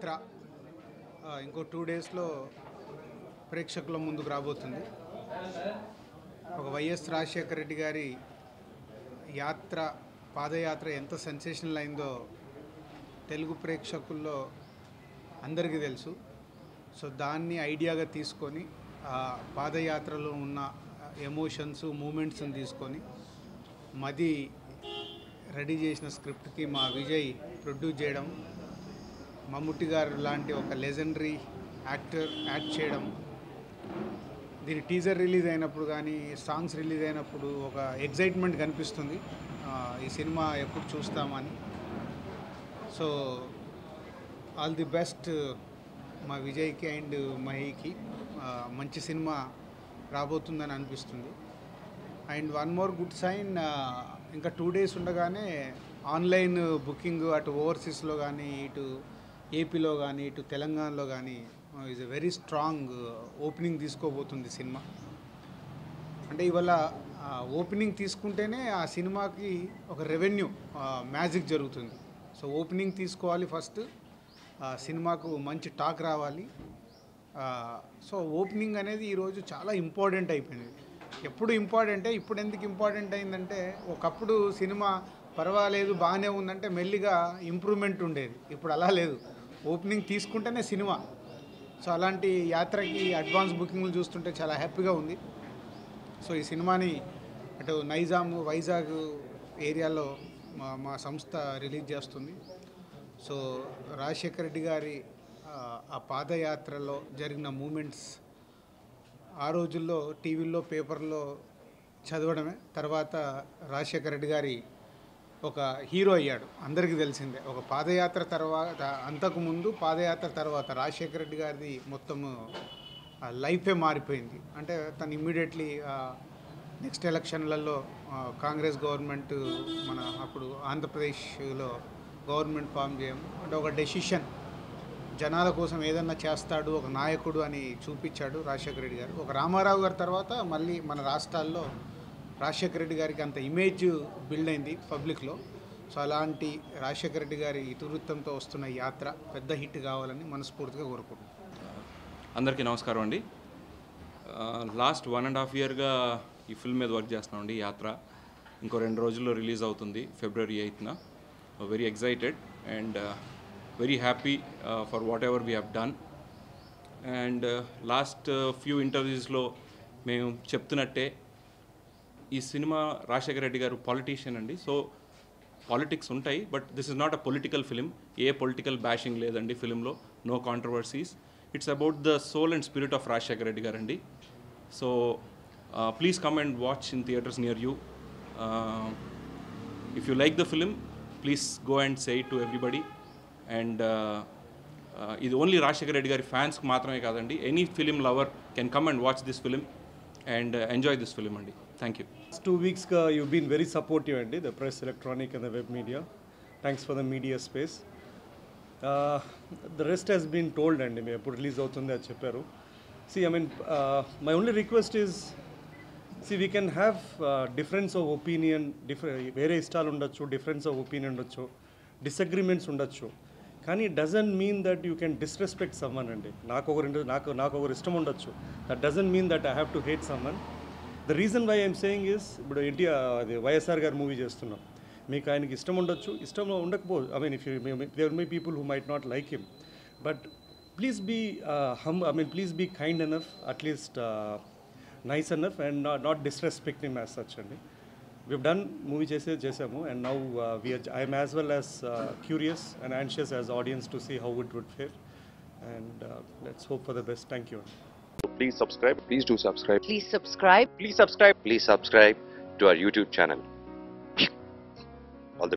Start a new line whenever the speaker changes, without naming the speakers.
యాత్ర ఇంకో 2 డేస్లో ప్రేక్షకుల ముందుకు రాబోతుంది. ఒక వైఎస్ రాజశేఖర రెడ్డి గారి యాత్ర, పాదయాత్ర ఎంత సెన్సేషనల్ అయిందో తెలుగు ప్రేక్షకుల్లో అందరికీ తెలుసు. సో దాన్ని ఐడియాగా తీసుకొని పాదయాత్రలో ఉన్న ఎమోషన్స్, మూమెంట్స్ని తీసుకొని మది రెడీ చేసిన స్క్రిప్ట్కి మా విజయ్ ప్రొడ్యూస్ చేయడం, మమ్ముట్టి గారు లాంటి ఒక లెజెండరీ యాక్టర్ యాక్ట్ చేయడం, దీని టీజర్ రిలీజ్ అయినప్పుడు కానీ సాంగ్స్ రిలీజ్ అయినప్పుడు ఒక ఎగ్జైట్మెంట్ కనిపిస్తుంది ఈ సినిమా ఎప్పుడు చూస్తామని. సో ఆల్ ది బెస్ట్ మా విజయ్కి అండ్ మహీకి. మంచి సినిమా రాబోతుందని అనిపిస్తుంది. And one more good sign, ఇంకా 2 డేస్ ఉండగానే ఆన్లైన్ బుకింగ్ అటు ఓవర్సీస్లో కానీ, ఇటు ఏపీలో కానీ, ఇటు తెలంగాణలో కానీ is a very strong opening తీసుకోబోతుంది సినిమా. అంటే ఇవాళ ఓపెనింగ్ తీసుకుంటేనే ఆ సినిమాకి ఒక రెవెన్యూ మ్యాజిక్ జరుగుతుంది. సో ఓపెనింగ్ తీసుకోవాలి ఫస్ట్, సినిమాకు మంచి టాక్ రావాలి. సో ఓపెనింగ్ అనేది ఈరోజు చాలా ఇంపార్టెంట్ అయిపోయింది. ఎప్పుడు ఇంపార్టెంటే, ఇప్పుడు ఎందుకు ఇంపార్టెంట్ అయిందంటే, ఒకప్పుడు సినిమా పర్వాలేదు బాగానే ఉందంటే మెల్లిగా ఇంప్రూవ్మెంట్ ఉండేది. ఇప్పుడు అలా లేదు, ఓపెనింగ్ తీసుకుంటేనే సినిమా. సో అలాంటి యాత్రకి అడ్వాన్స్ బుకింగ్లు చూస్తుంటే చాలా హ్యాపీగా ఉంది. సో ఈ సినిమాని అటు నైజాం, వైజాగ్ ఏరియాలో మా సంస్థ రిలీజ్ చేస్తుంది. సో రాజశేఖర రెడ్డి గారి ఆ పాదయాత్రలో జరిగిన మూమెంట్స్ ఆ రోజుల్లో టీవీల్లో, పేపర్లో చదవడమే. తర్వాత రాజశేఖర రెడ్డి గారి ఒక హీరో అయ్యాడు, అందరికీ తెలిసిందే. ఒక పాదయాత్ర తర్వాత, అంతకుముందు పాదయాత్ర తర్వాత రాజశేఖర రెడ్డి గారిది మొత్తము లైఫే మారిపోయింది. అంటే తను ఇమ్మీడియట్లీ నెక్స్ట్ ఎలక్షన్లలో కాంగ్రెస్ గవర్నమెంట్, మన అప్పుడు ఆంధ్రప్రదేశ్లో గవర్నమెంట్ ఫామ్ చేయడం అంటే ఒక డెసిషన్, జనాల కోసం ఏదన్నా చేస్తాడు ఒక నాయకుడు అని చూపించాడు రాజశేఖర రెడ్డి గారు. ఒక రామారావు గారి తర్వాత మళ్ళీ మన రాష్ట్రాల్లో రాజశేఖర రెడ్డి గారికి అంత ఇమేజ్ బిల్డ్ అయింది పబ్లిక్లో. సో అలాంటి రాజశేఖర రెడ్డి గారి ఇతివృత్తంతో వస్తున్న యాత్ర పెద్ద హిట్ కావాలని మనస్ఫూర్తిగా కోరుకుంటున్నాను.
అందరికీ నమస్కారం అండి. లాస్ట్ 1.5 ఇయర్గా ఈ ఫిల్మ్ మీద వర్క్ చేస్తున్నామండి. యాత్ర ఇంకో 2 రోజుల్లో రిలీజ్ అవుతుంది, February 8th. Very excited and very happy for whatever we have done. And last few interviewsలో మేము చెప్తున్నట్టే ఈ సినిమా రాజశేఖర రెడ్డి గారు పాలిటీషియన్ అండి. సో పాలిటిక్స్ ఉంటాయి, but this is not a political film. ఏ పొలిటికల్ బ్యాషింగ్ లేదండి ఫిలింలో, no controversies. It's about the soul and spirit of Rajasekhara Reddy garu అండి. So please come and watch in theatres near you. If you like the film, please go and say it to everybody. And ఇది only Rajasekhara Reddy గారి ఫ్యాన్స్కి మాత్రమే కాదండి, any film lover can come and watch this film and enjoy this film అండి. Thank you.
2 weeksగా you've been very supportive అండి, the press, electronic and the web media. Thanks for the media space. The rest has been told అండి, మేము ఎప్పుడు release అవుతుంది అది చెప్పారు. See, I mean, my only request is, see, we can have difference of opinion, వేరే ఇష్టాలు ఉండొచ్చు, difference of opinion ఉండొచ్చు, disagreements ఉండొచ్చు, కానీ it doesn't mean that you can disrespect someone అండి. నాకు ఒకరు ఇష్టం ఉండొచ్చు, that doesn't mean that I have to hate someone. The reason why I'm saying is, ఇప్పుడు అది వైఎస్ఆర్ గారు మూవీ చేస్తున్నాం, మీకు ఆయనకి ఇష్టం ఉండొచ్చు, ఇష్టం ఉండకపోదు. I mean, if there may people who might not like him, but please be please be kind enough, at least nice enough, and not disrespect him as such అండి. We've done movie చేసాము, and now I am as well as curious and anxious as audience to see how it would fare, and let's hope for the best. Thank you.
Please subscribe. Please do subscribe.
Please subscribe.
Please subscribe. Please subscribe to our YouTube channel.